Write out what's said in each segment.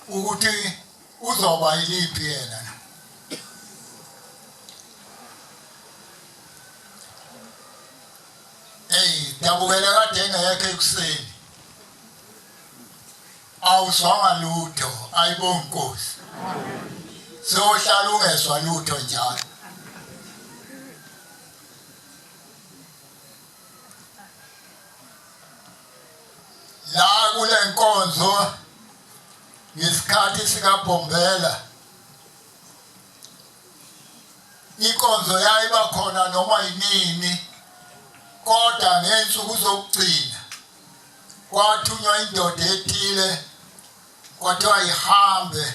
ukuthi uzoba yiliphi yena. Dabukela kade engekho ekuseni. Awuzwanga lutho, ayibonga Nkosi. Sohlala ungezwa lutho njalo. La kule nkonzo ngesikhathi sikaBhombela inkonzo yayiba khona noma yinini kodwa ngensuku zokugcina kwathunywa indoda ethile kwathiwa ihambe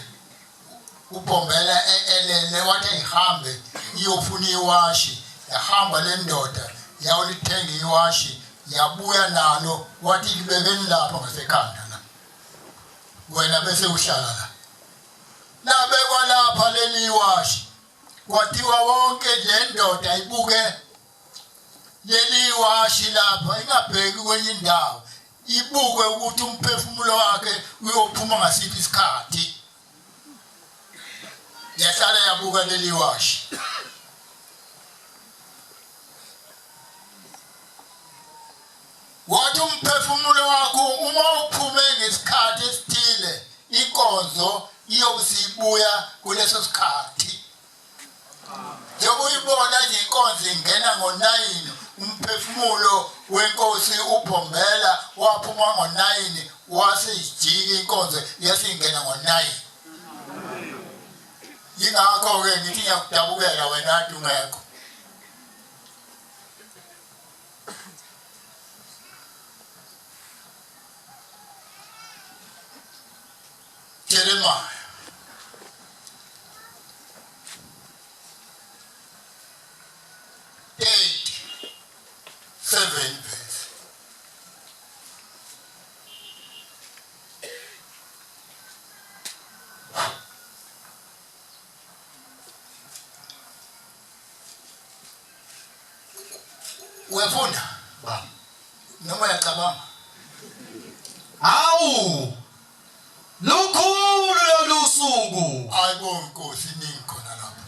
uBhombela elele wathi ihambe iyofuna iwashi yahamba le ndoda yawulithenga iwashi yabuya nalo wathi libekeni lapha ngasekhanda la wena bese uhlala la labekwa lapha leli washi kwathiwa wonke le ndoda ayibuke leli washi lapha ingabheki kwenye indawo ibuke ukuthi umphefumulo wakhe uyophuma ngasiphi isikhathi yahlala yabuka leli washi wathi umphefumulo wakho uma uphume ngesikhathi esithile inkonzo iyosibuya kuleso sikhathi njengoba uyibona nje inkonzo ingena ngo9 umphefumulo wenkosi uBhombela waphuma ngo9 wasijika inkonzo yasingena ngo9 yingakho ke ngithi ngiyakudabukela wena ade ungekho Jeremiah 8:7 verse. Uyafunda? Ba. Noma uyacabanga? Hawu! Lukhulu lolu suku. Ayibonga Nkosi ningikhona lapha.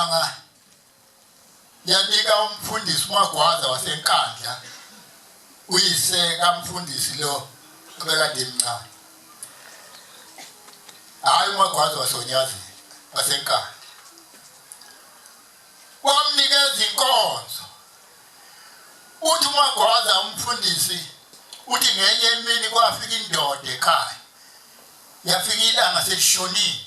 inyanga yanika umfundisi uMagwaza waseNkandla uyise kaMfundisi lo obekade emncane. Hayi uMagwaza waseNyazi waseNkandla. Wamnikeza inkonzo. Uthi uMagwaza umfundisi uthi ngenye imini kwafika indoda ekhaya. Yafika ilanga selishonile.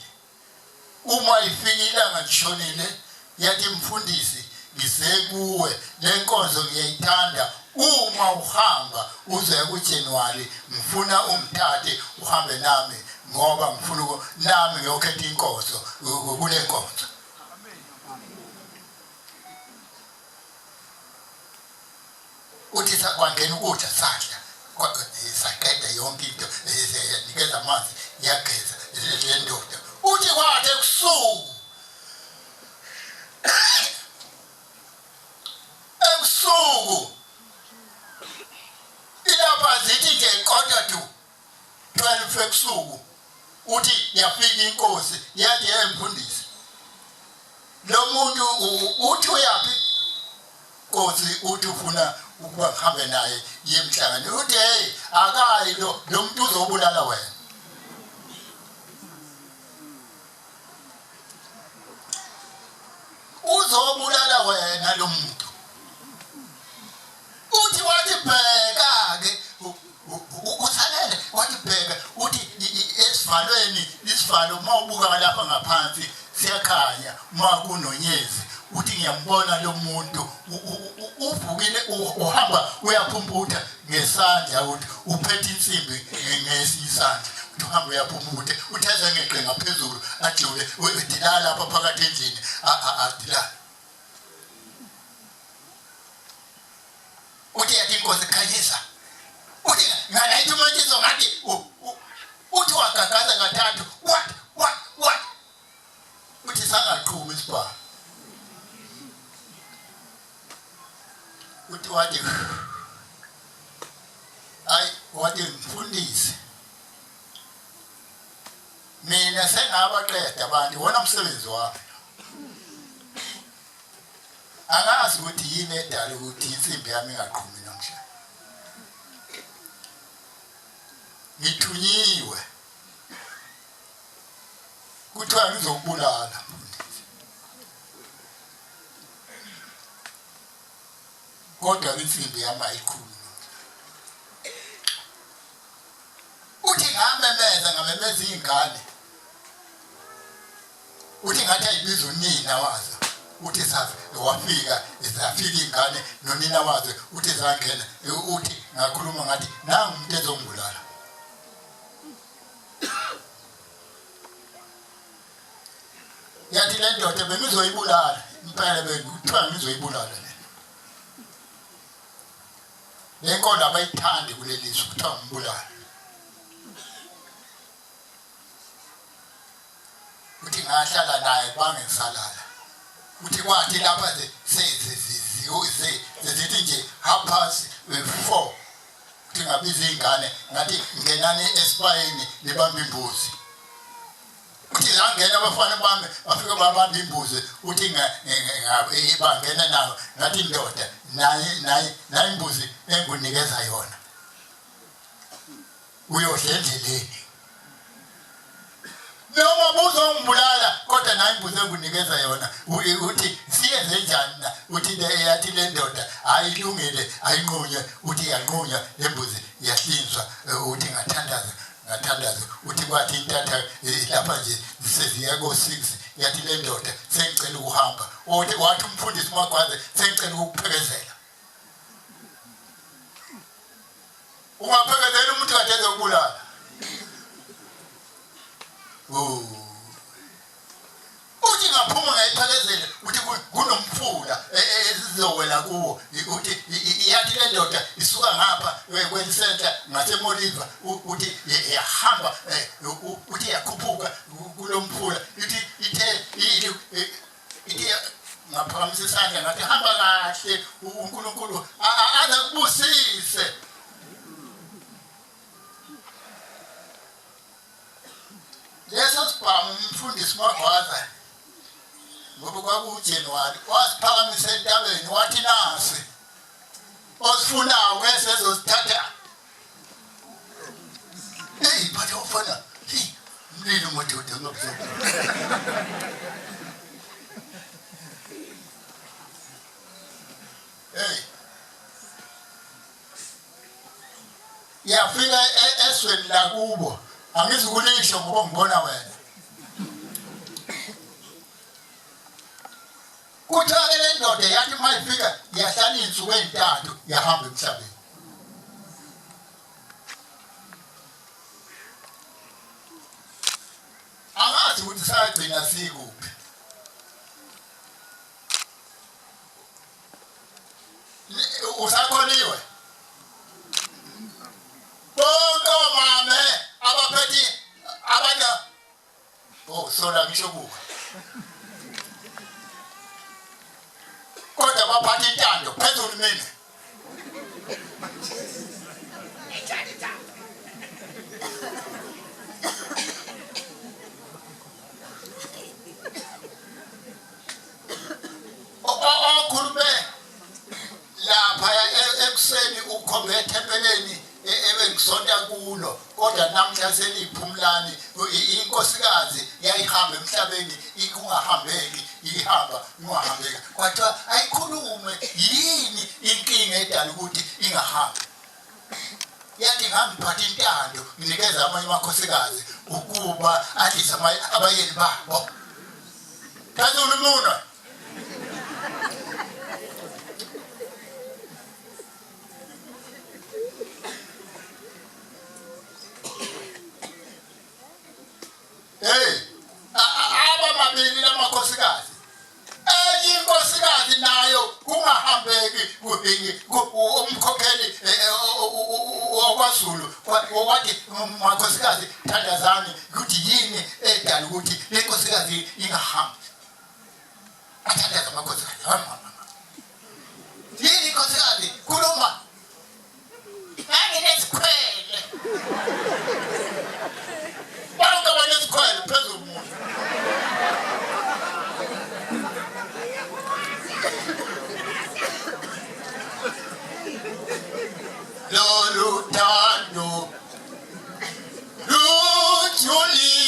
Uma ifika ilanga lishonile yathi mfundisi ngize kuwe lenkonzo ngiyayithanda uma uhamba uze kuJanuary ngifuna umthathe uhambe nami ngoba ngifuna nami ngiyokhetha inkonzo kule nkonzo. Uthi kwangena ukudla sadla saqeda yonke into nikeza amanzi yageza le ndoda. Uthi kwathi ebusuku ilapha zithi nje kodwa tu 12 ebusuku uthi yafika inkosi yathi emfundisi lo muntu uthi uyaphi Nkosi uthi ufuna ukuba ngihambe naye yemhlangano. Uthi hey akayi lo muntu uzobulala wena. Uzobulala wena lo muntu. Uthi wathi bheka ke usalele wathi bheka uthi esivalweni isivalo mawubuka lapha ngaphansi siyakhanya makunonyezi. Uthi ngiyambona lo muntu uvukile uhamba uyaphumputha ngesandla uthi uphethe insimbi ngesisandla uthi uhamba uyaphumputha uthaza ngeqe ngaphezulu ajule udilala lapha phakathi endlini adilala. Uthi yathi inkosi khanyisa uthi ngalayithi umantsizo ngathi uthi wagagaza kathathu what uthi sangaqhuma isibhamu. Uthi wathi hayi wathi mfundisi mina sengabaqeda abantu wona umsebenzi wami. Angazi ukuthi yini edala ukuthi insimbi yami ingaqhumi namhlanje. Ngithunyiwe kuthiwa ngizokubulala. Kodwa insimbi yami ayikhulu. Uthi ngamemeza ingane. Uthi ngathi ayibiza unina wazo. Uthi wafika izafika ingane nonina wazo uthi zangena uthi ngakhuluma ngathi nangu umuntu ezongibulala. Yathi le ndoda bengizoyibulala impela bekuthiwa ngizoyibulala. Lenkonzo abayithandi kuleli lizwe kuthiwa umbulala. Uthi ngahlala naye bangisalala. Uthi kwathi lapha zithi nje 4:30 uthi ngabiza ingane ngathi ngenani esipayini libamba imbuzi. Uthi zangena abafana bami bafika babamba imbuzi uthi bangena nayo ngathi indoda naye imbuzi engunikeza yona uyodla endleleni noma buzongibulala kodwa naye imbuzi engunikeza yona uthi siyenze njani na uthi yathi le ndoda ayilungile ayinqunywe uthi yanqunywa lembuzi yahlinzwa uthi ngathandaza uthi kwathi intatha lapha nje seziya ko6 yathi le ndoda sengicela ukuhamba wathi umfundisi uMagwaza sengicela ukuphekezela. Ungaphekezela umuntu kade ezokubulala. Uthi ngaphuma ngayiphekezela uthi kunomfula ezizowela kuwo uthi yathi le ndoda isuka ngapha kwelisenta ngaseMoliva uthi yahamba uthi yakhuphuka kulomfula uthi ithe ngaphamisa isandla ngathi hamba kahle uNkulunkulu azakubusise. Leso sibhamu umfundisi uMagwaza ngoba kwakuJanuary wasiphakamisa entabeni wathi nasi osifunayo bese ezosithatha bathe ufana mlilo madoda ngapha yafika esweni lakubo angizukulisho ngoba ngibona wena kuthiwa le ndoda yathi mayifika yahlala insuku ezintathu yahamba emhlabeni angazi ukuthi sagcina sikuphi usakholiwe bonke omame abaphethe abanye sola ngisho kuba kodwa baphatha intando phezulu mina okhulume lapha ekuseni ukhombe ethempeleni ebengisonta kulo kodwa namhla seliphumlani inkosikazi yayihamba emhlabeni ikungahambeki ihamba ingahambeka kwathiwa ayikhulume yini inkinga edala ukuthi ingahambi yathi ngangiphatha intando nginikeza amanye amakhosikazi ukuba adlise abayeni babo phezulu mina abamabili lamakhosikazi inkosikazi nayo kungahambeki umkhokheli wakwaZulu wathi makhosikazi thandazani ukuthi yini edala ukuthi le nkosikazi ingahambi athandaza amakhosikazi yini nkosikazi khuluma nginezikhwele bonke banezikhwele phezulu umuntu lolu thando lujulile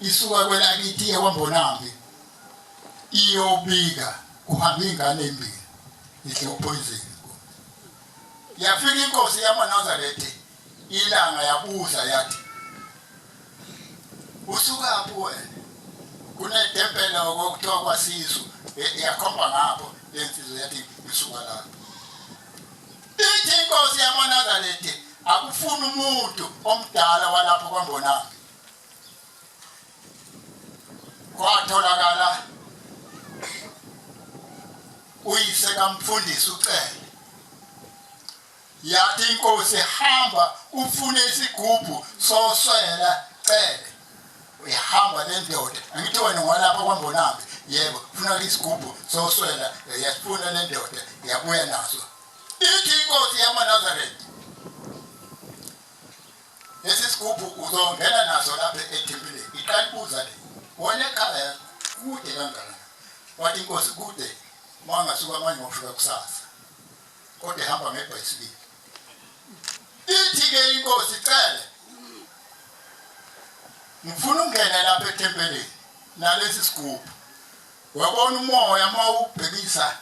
isuka kwelakithi ekwambonambi iyobika kuhamba ingane embili idle upoison yafika inkosi yamaNazaretha ilanga yabuza yathi usuka apho wena kunetempele okuthiwa kwaSisu yakhomba ngapho lensizwe yathi isuka lapho ithi inkosi yamaNazaretha akufuna umuntu omdala walapho kwambonambi kwatholakala uyise kaMfundisi uCele yathi inkosi hamba ufune isigubhu soswela Cele uyahamba le ndoda angithi wena ngwalapha kwambonambi yebo ufuna isigubhu soswela yasifuna le ndoda yabuya naso ithi inkosi yamaNazaretha lesi sigubhu uzongena naso lapha ethempelini iqala ibuza le wona ekhaya kude kangakanani wathi inkosi kude mangasuka manje ngofika kusasa kodwa ehamba ngebhayisikili ithi ke inkosi icele ngifuna ungena lapha ethempelini nalesi sigubhu wabona umoya mawubhekisa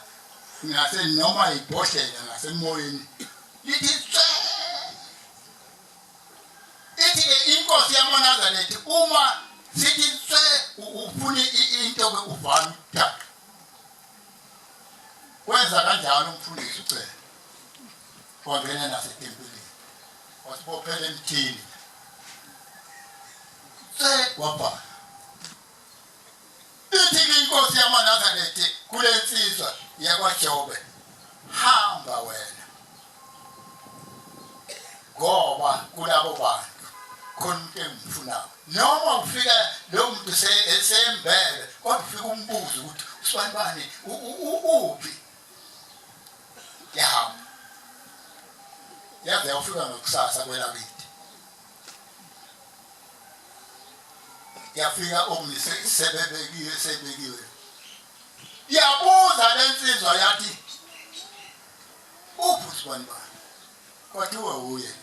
ngase noma ibhodlela ngasemoyeni lithi ithi inkosi yamoNazaretha uma sithi ufuna into ke uvana uthatha kwenza kanjalo umfundisi ucela wangena nasetempelini wasibophela emthini wabhala ithi inkosi yamoNazaretha kule nsizwa yakwaJobe hamba wena ngoba kulabo bantu khona into engifuna noma ufika lo muntu esembele kodwa ufika umbuzo ukuthi usibanibani uphi yahamba yaze ufika ngokusasa kwelakithi yafika omise sebekiwe yabuza lensizwa yathi uphi usibanibani kwathiwa uye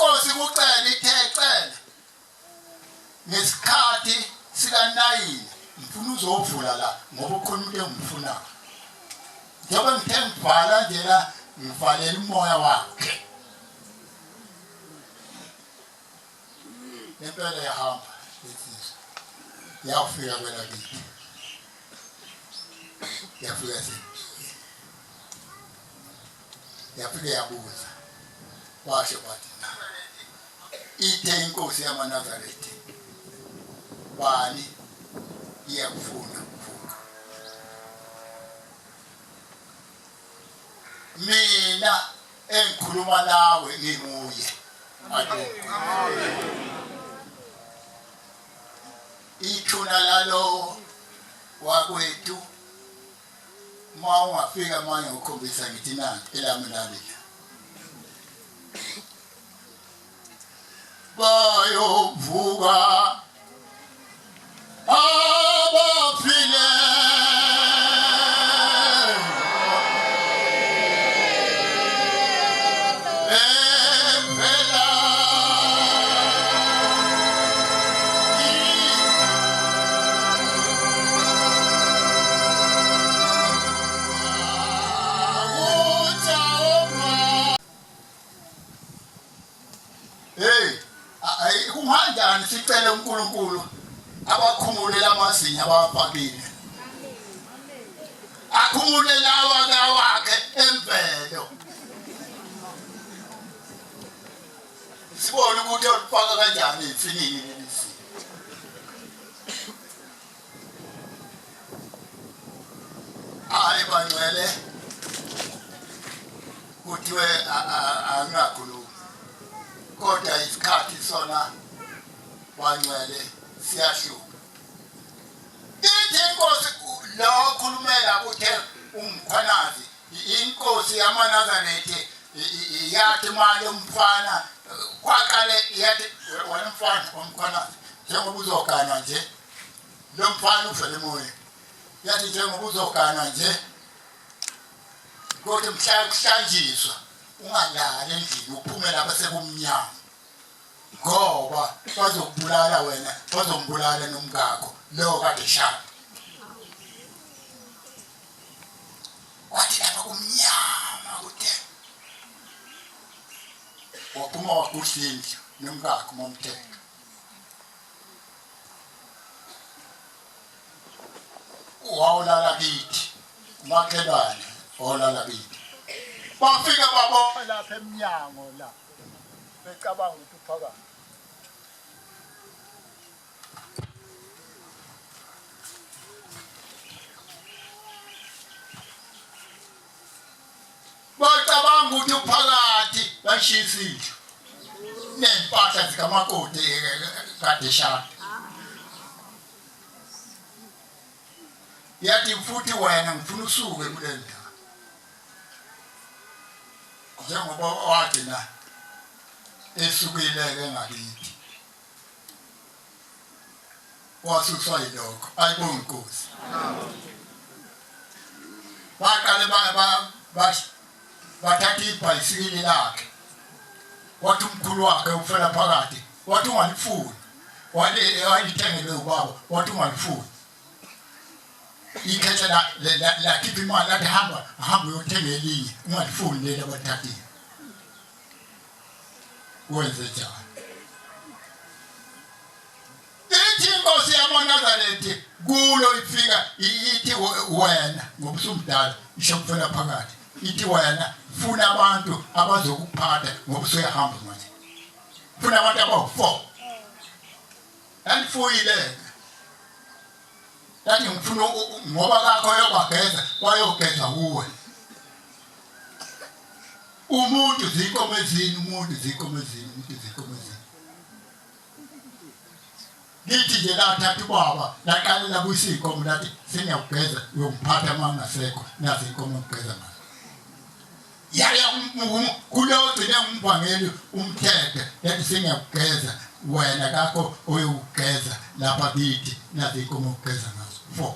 inkosi kucela ithecele ngesikhathi sikaNayini ngifuna uzovula la ngoba ukhona umuntu engimfunayo njengoba ngithe ngibhala nje la ngivalela umoya wakhe impela yahamba lensizwa yafika kwelakithi yafika yabuza washo bathi ithe inkosi yamoNazaretha bani iyakufuna ukuvuka mina engikhuluma nawe nginguye ithuna lalo wakwethu ma ungafika manje ukhombisa ngithi nanti elami lalila bayovuka abafile kumhanjani sicele uNkulunkulu abakhumule lamazinyo abafakile akhumule lawa kawakhe emvelo sibone ukuthi ulifaka kanjani insinini lelisi hayi bangcwele kuthiwe angakhuluma kodwa isikhathi sona bangcwele siyahluka ithi inkosi lo khulumela uthe umkhwanazi inkosi yamoNazaretha yathi manje umfana kwaqale yathi wena mfana omkhwanazi njengoba uzogana nje lo mfana uvele emoyeni yathi njengoba uzogana nje kodwa mhla kuhlanjiswa ungalali endlini uphume lapha sekumnyama ngoba bazokubulala wena bazombulala nomngakho lo kade shaka wathi lapha kumnyama kuthe waphuma wakuhlindlu nomngakho momthetho wawulala kithi umakhelwane wawulala kithi bafika babona lapha eminyango la becabanga ukuthi uphakathi bacabanga ukuthi uphakathi bashisa nempahla zikamakoti kade shaka yathi futhi wena ngifuna usuke kule ndawo njengoba wagcina esukile-ke ngakithi wasuswa yilokho ayibonge inkosi baqale bathatha ibhayisikili lakhe wathi umkhulu wakhe ufela phakathi wathi ungalifuni walithengele ubaba wathi ungalifuni ikhethe la khipha imali lathi hamba uyothenga elinye ungalifuni leli abathathile wenze njani ithi inkosi yamaNazaretha kulo ifika ithi wena ngoba usumdala isho kufela phakathi ithi wena funa abantu abazokuphatha ngoba usuyahamba manje funa abantu abawu-4 andifuyile yathi ngifuna ngoba kakho yobageza wayogeza kuwe umuntu zinkomo ezini ngithi nje lathatha ubaba laqale labuyisa iy'nkomo lathi sengiyakugeza uyongiphatha uma ngingasekho nazi iy'nkomo ngigeza ngazo yaya kulo ogcine ngumvangeli umthethe yathi sengiyakugeza wena kakho oyokugeza lapha kithi nazi iy'nkomo ngigeza ngazo 4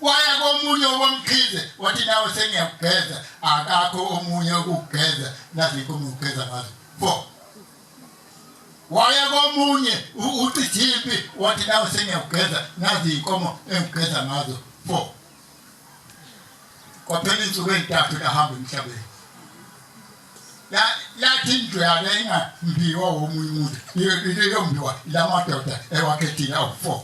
waya komunye womkhize wathi nawe sengiyakugeza akakho omunye okugeza nazi iy'nkomo ngigeza ngazo 4 waya komunye uCijiphi wathi nawe sengiyakugeza nazi iy'nkomo engigeza ngazo 4 kwaphela insuku ey'ntathu lahamba emhlabeni lathi indlu yake ingambiwa womunye umuntu iyombiwa lamadoda ewakhethile awu-4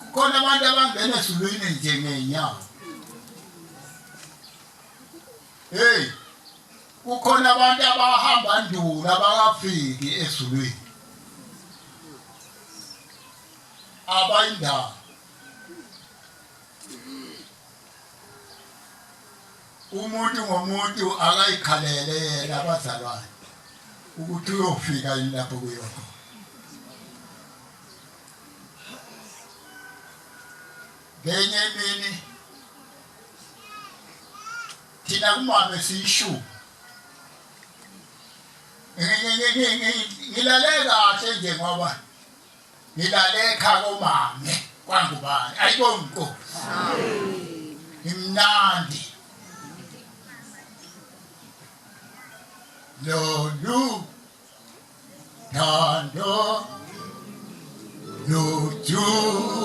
kukhona abantu abangena ezulwini njengey'nyawo kukhona abantu abahamba nduna abakafiki ezulwini abayindaba umuntu ngomuntu akayikhalele yena abazalwane ukuthi uyofika yini lapho kuyokho ngenye imini thina kumame siyishuba ngilale kahle nje ngoba ngilale ekhaya komame kwangubani ayibonge inkosi imnandi lolu thando lujulile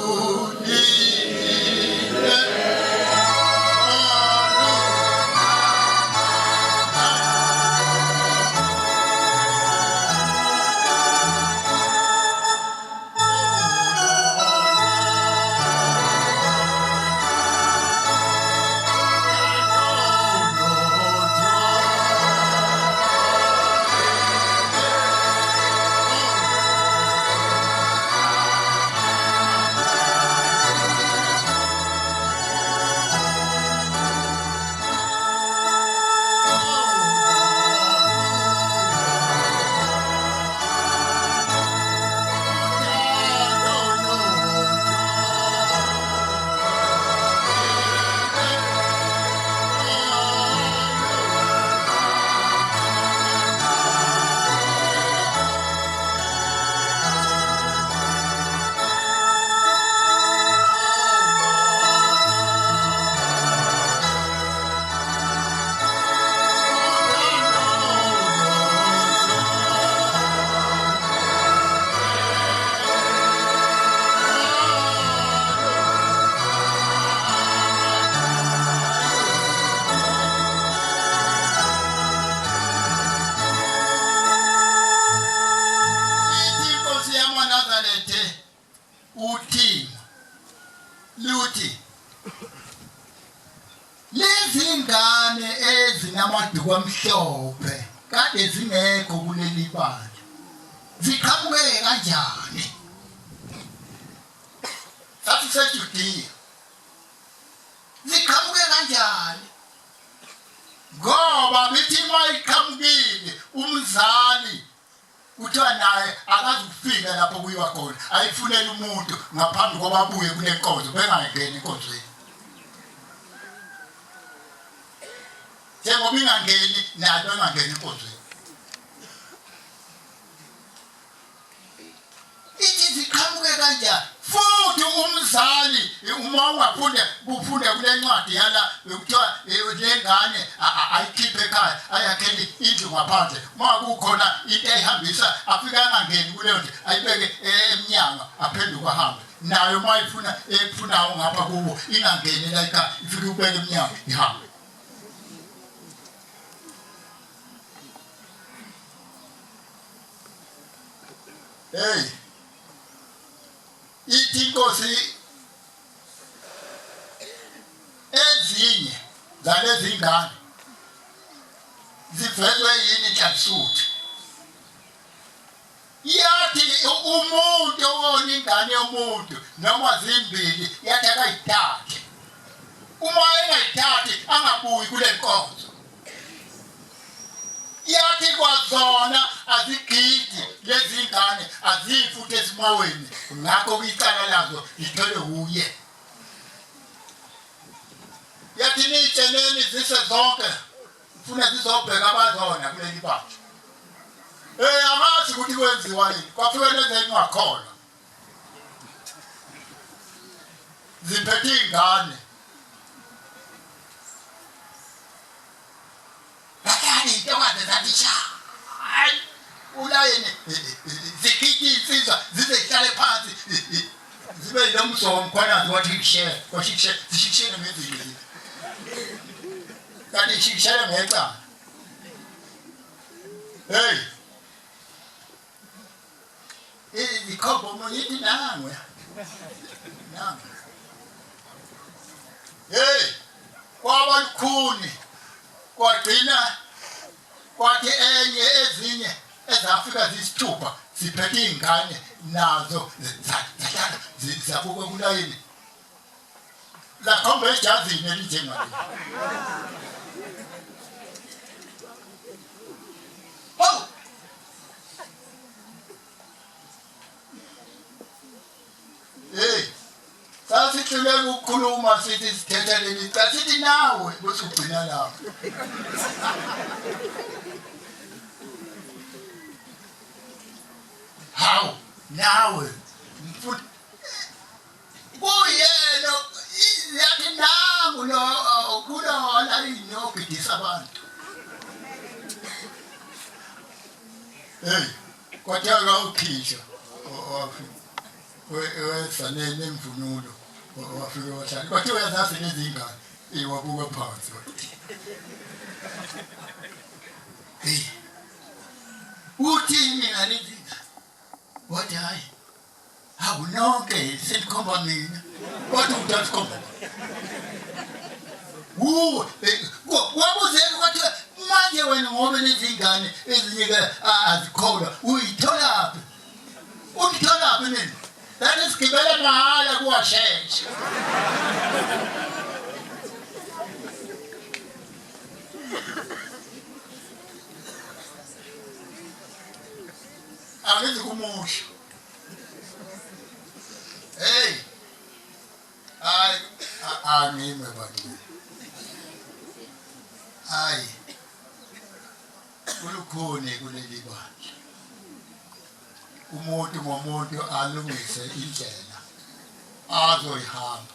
kwamhlophe kade zingekho kuleli bala ziqhamuke kanjani sathi seJudiya ziqhamuke kanjani ngoba bithi mayiqhamukile umzali kuthiwa naye akazi ukufika lapho kuyiwa khona ayifunela umuntu ngaphambi kwababuye kule nkonzo bengayingeni enkonzweni njengoba ingangeni nayo bengangeni enkonzweni ithi ziqhamuke kanjani futhi umzali uma ufunda kule ncwadi yala ukuthiwa lengane ayikhiphe ekhaya ayakhele indlu ngaphandle uma kukhona into eyihambisa afika angangeni kuleyo nto ayibeke emnyango aphenduka ahambe nayo uma efunayo ngapha kubo ingangeni la ekhaya ifike ubeke emnyango ihambe hey ithi inkosi ezinye zalezi ngane zivezwe yini inhlansuthi yathi umuntu owona ingane yomuntu noma zimbili yathi akayithathe uma engayithathi angabuyi kule nkonzo yathi kwazona azigidi lezi ngane azifuthi esimaweni ngakho kwicala lazo ithole uye yathi nitsheleni zise zonke ufuna zizobheka abazona kuleli bantu amazi ukuthi kwenziwa yini kwafika lezi engakholwa ziphethe ingane into kade zathi hayi ulayeni zikhithe insizwa zizehlale phansi zibe nomzomo khona wathi share kwashikishe zishikishene ngezini kanti shikishela ngecala hey ikhombo monyithi nangwe hey kwaba lukhuni kwagcina kwathi enye ezinye ezafika zisithupha ziphethe ingane nazo zahlala zabuka kulayini zakhomba ejazini elinjengalo oh hey sasihluleka ukukhuluma sithi sithetha leli sithi nawe bese ugcina lapho how nawe mfuthi kuyena yathi nangu lo kulona inogidisa abantu hey kwathaka ukhisha wesanele imvunulo wafike wahlala kwathi uyazazi lezi ngane iwabuka phansi hey uthi mina lezi wathi hayi awunonke selikhomba mina wathi utasikhomba wabuzeka kwathi manje wena ngoba nezingane ezinye azikholwa uyitholaphi uyitholaphi nini That is kibele mahala kuwashesha. Abenzi kumusha. Hey. Ngime bantu. Hayi. Kulukhuni kuleli bandla. Umuntu ngomuntu alungise indlela azoyihamba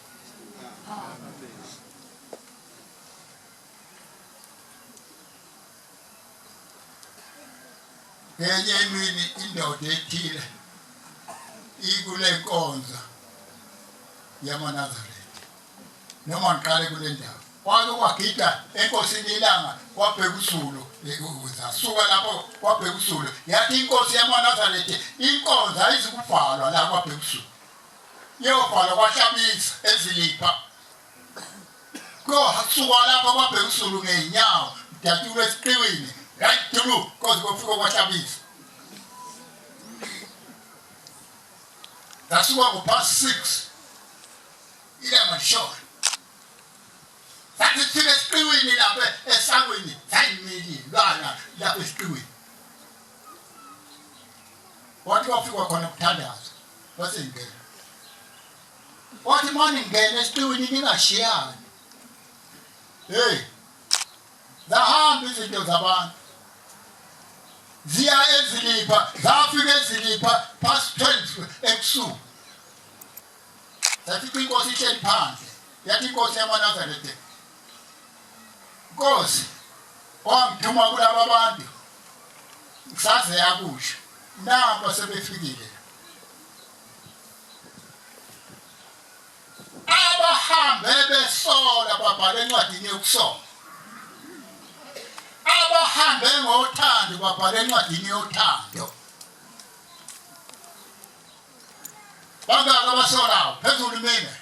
ngenye imini indoda ethile ikule nkonzo yamaNazaretha noma ngiqale kule ndawo kwake kwagida enkosini ilanga kwabheka uSulu uzasuka lapho kwabheka uSulu yathi inkosi yamaNazaretha inkonzo ayizikubhalwa la kwabheka uSulu yobhalwa kwahlabisa ezilipha suka lapho kwabheka uSulu ngeenyawo datule esiqiwini right through cause kufika kwahlabisa zasuka ngo-6 ilanga lishona Sathi sifike esiqiwini lapho esangweni sayimili lwana lapho esiqiwini wathi wafika khona kuthandaza wasengena wathi manje ngene esitweni ningashiyani hey zahamba izinto zabantu ziya ezilipha zafika ezilipha past 12 ebusuku zafika inkosi ihleli phansi yathi inkosi yamaNazaretha Nkosi wangithuma kulaba bantu saze yakusho namba sebefikile abahambe besola babhale encwadini yokusola abahambe ngothando babhale encwadini yothando bangaka basolayo phezulu mina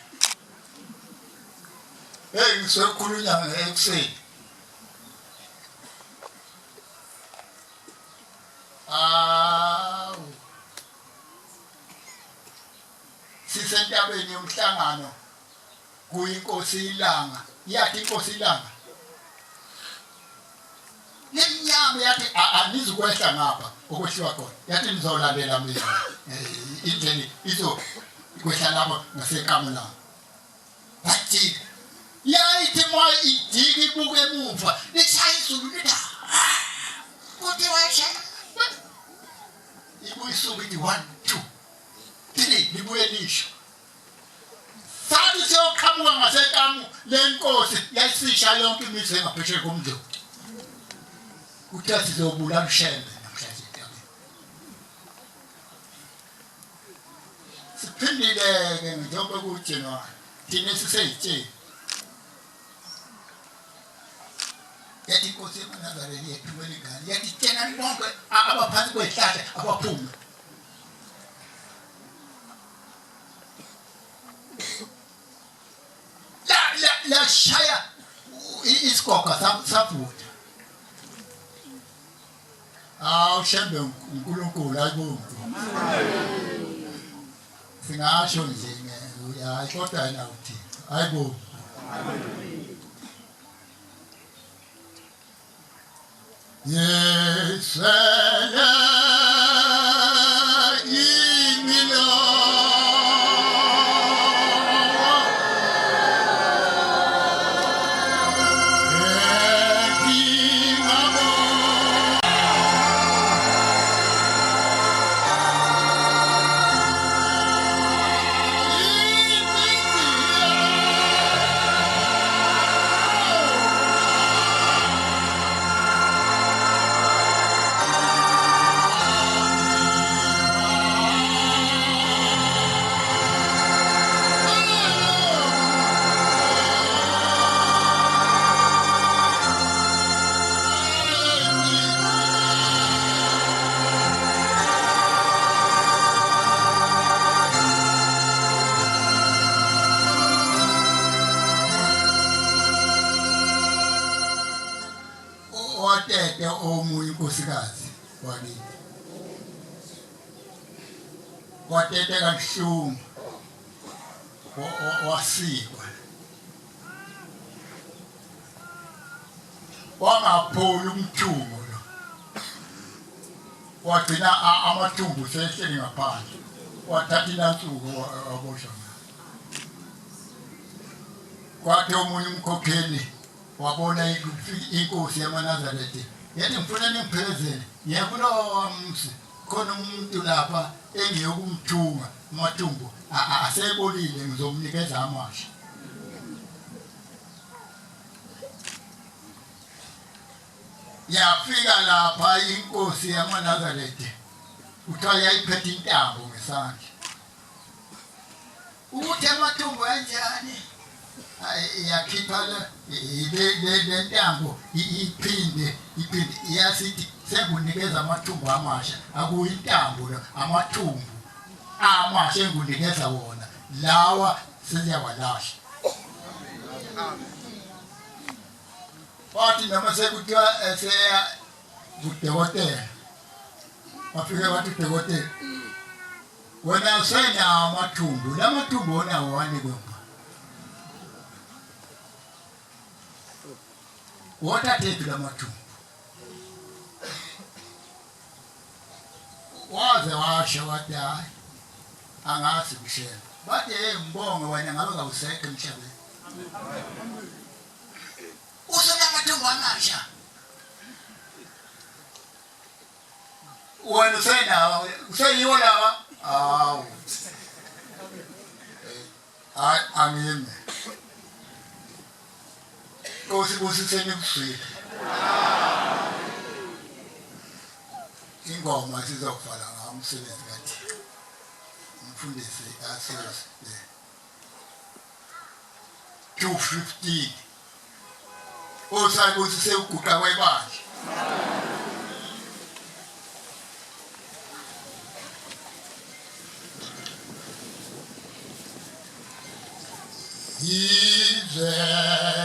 hey ngisekhulunya ekuseni sisentabeni yomhlangano kuyinkosi ilanga yathi inkosi ilanga lenyama yathi anizukwehla ngapha okwehliwa khona yathi nizolalela mina indlela izo kwehla lapha ngasekamela bathi yayithi moya idiki ibuke emuva lishaya izulu lithi kuthi wayishaya ibuyisuka ithi 1 2 3 libuye lisho sathi siyoqhamuka ngasekamu lenkosi yayisisha yonke imizi engaphesheya komndlo uthathi zobulala ushembe namhlanje etabeni siphindile ke njengoba kuJanuary thina siseyitsheni yathi inkosi yamaNazaretha yethumela ingane yathi tshena bonke abaphansi kwezihlahla abaphume la shaya isigoga savuta ushembe uNkulunkulu ayibonke singasho nje hayi kodwa yena uthi ayibonke yes watete omunye unkosikazi wakini watete kabuhlungu wasikwa wangapholi umthungo lo wagcina amathumbu sehleli ngaphandle wathatha inansuku waboshwa kwathi omunye umkhokheli wabona inkosi yamaNazaretha yathi ngifuna ningiphelezele ngiyafuna wamsi khona umuntu lapha engiyokumthunga amathumbu asebolile ngizomnikeza amasha yafika lapha inkosi yamaNazaretha uthiwa yayiphethe intambo ngesandla ukuthi amathumbu kanjani yakhipha le ntambo iphinde iyasithi sengunikeza amathumbu amasha akuyintambo lo amathumbu amasha engunikeza wona lawa seziyawalahla wathi noma sekuthiwa eseya kudokotela wafike wathi udokotela wena usena amathumbu lamathumbu wona wanikwe wathathe lamathumbu waze washo wathi hayi angazi kushela bathi ngibonge wena ngabe ngawusekho emhlabeni usonamathumbu amasha wena usenawo useyiwo lawa awu angime Kusibusiseni kufile ingoma sizokuvala ngamsebenzi kaThixo umfundisi asize 2:15 osayibusise uguqa kwebandla Izeseli